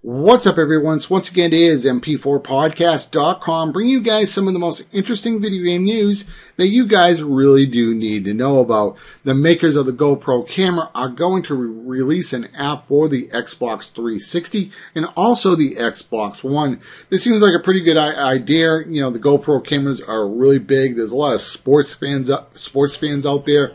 What's up, everyone? So once again, it is mp4podcast.com bringing you guys some of the most interesting video game news that you guys really do need to know about. The makers of the GoPro camera are going to release an app for the Xbox 360 and also the Xbox One. This seems like a pretty good idea. You know, the GoPro cameras are really big. There's a lot of sports fans out there.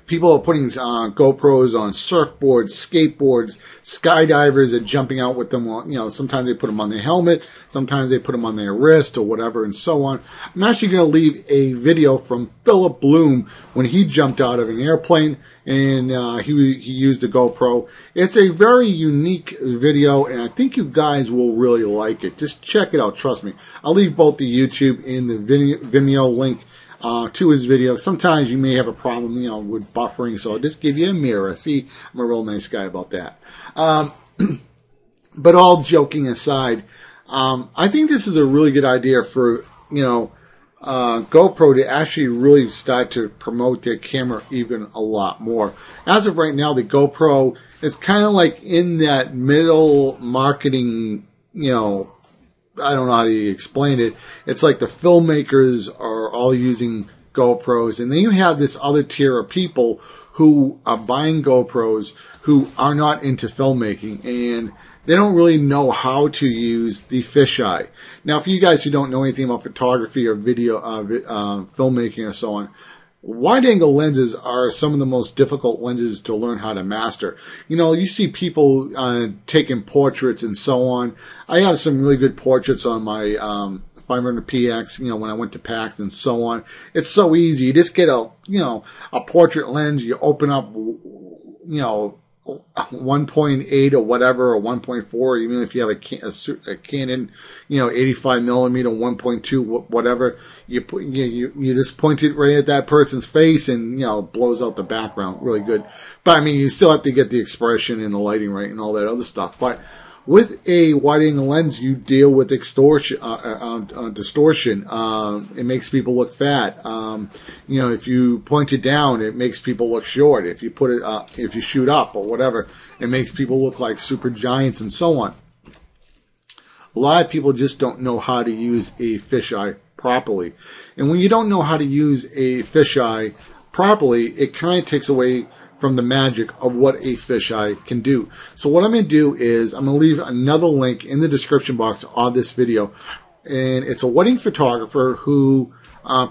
People are putting GoPros on surfboards, skateboards, skydivers are jumping out with them. You know, sometimes they put them on their helmet, sometimes they put them on their wrist or whatever, and so on. I'm actually going to leave a video from Philip Bloom when he jumped out of an airplane and he used a GoPro. It's a very unique video, and I think you guys will really like it. Just check it out. Trust me. I'll leave both the YouTube and the Vimeo link to his video. Sometimes you may have a problem, you know, with buffering, so I'll just give you a mirror. See, I'm a real nice guy about that. But all joking aside, I think this is a really good idea for, you know, GoPro to actually really start to promote their camera even a lot more. As of right now, the GoPro is kind of like in that middle marketing, you know, I don't know how to explain it. It's like the filmmakers are all using GoPros, and then you have this other tier of people who are buying GoPros who are not into filmmaking, and they don't really know how to use the fisheye. Now, for you guys who don't know anything about photography or video, filmmaking or so on, wide-angle lenses are some of the most difficult lenses to learn how to master. You know, you see people taking portraits and so on. I have some really good portraits on my 500px, you know, when I went to PAX and so on. It's so easy. You just get a portrait lens, you open up, you know, 1.8 or whatever, or 1.4, even if you have a Canon, you know, 85 millimeter, 1.2, whatever, you just point it right at that person's face and, you know, it blows out the background really good. But I mean, you still have to get the expression and the lighting right and all that other stuff. But with a wide-angle lens, you deal with distortion. It makes people look fat. You know, if you point it down, it makes people look short. If you put it, if you shoot up or whatever, it makes people look like super giants and so on. A lot of people just don't know how to use a fisheye properly. And when you don't know how to use a fisheye properly, it kind of takes away from the magic of what a fisheye can do. So what I'm going to do is I'm going to leave another link in the description box of this video. And it's a wedding photographer who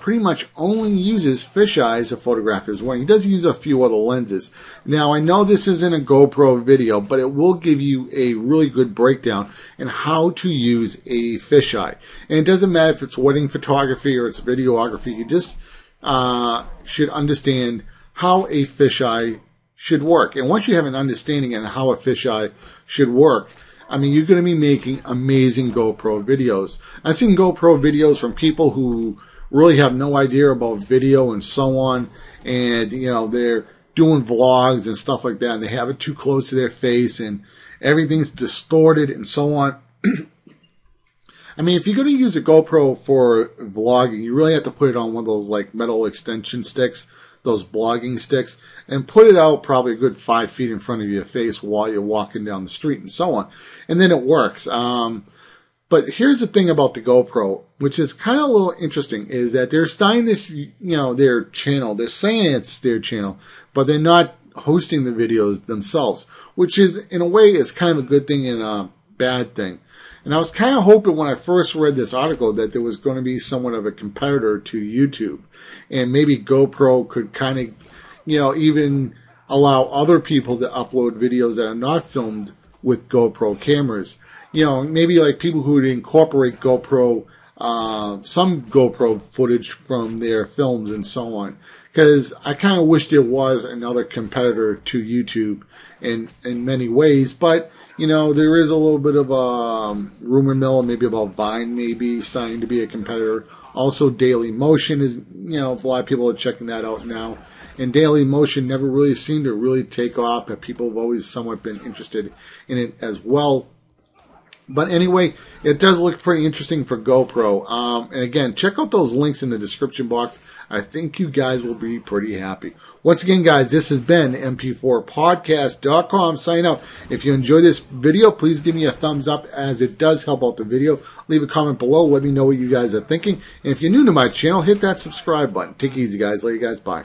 pretty much only uses fisheyes to photograph his wedding. He does use a few other lenses. Now, I know this isn't a GoPro video, but it will give you a really good breakdown in how to use a fisheye. And it doesn't matter if it's wedding photography or it's videography. You just should understand how a fisheye should work. And once you have an understanding on how a fisheye should work, I mean, you're going to be making amazing GoPro videos. I've seen GoPro videos from people who really have no idea about video and so on. And, you know, they're doing vlogs and stuff like that, and they have it too close to their face, and everything's distorted and so on. I mean, if you're going to use a GoPro for vlogging, you really have to put it on one of those, like, metal extension sticks, those blogging sticks, and put it out probably a good 5 feet in front of your face while you're walking down the street and so on. And then it works. But here's the thing about the GoPro, which is kind of a little interesting, is that they're starting this, you know, their channel. They're saying it's their channel, but they're not hosting the videos themselves, which is, in a way, is kind of a good thing and a bad thing. And I was kind of hoping when I first read this article that there was going to be somewhat of a competitor to YouTube. And maybe GoPro could kind of, you know, even allow other people to upload videos that are not filmed with GoPro cameras. You know, maybe like people who would incorporate GoPro, some GoPro footage from their films and so on. Because I kind of wish there was another competitor to YouTube in many ways. But, you know, there is a little bit of a rumor mill, maybe about Vine maybe starting to be a competitor. Also, Daily Motion is, you know, a lot of people are checking that out now. And Daily Motion never really seemed to really take off, but people have always somewhat been interested in it as well. But anyway, it does look pretty interesting for GoPro. And again, check out those links in the description box. I think you guys will be pretty happy. Once again, guys, this has been mp4podcast.com signing out. If you enjoyed this video, please give me a thumbs up, as it does help out the video. Leave a comment below. Let me know what you guys are thinking. And if you're new to my channel, hit that subscribe button. Take it easy, guys. Love you guys. Bye.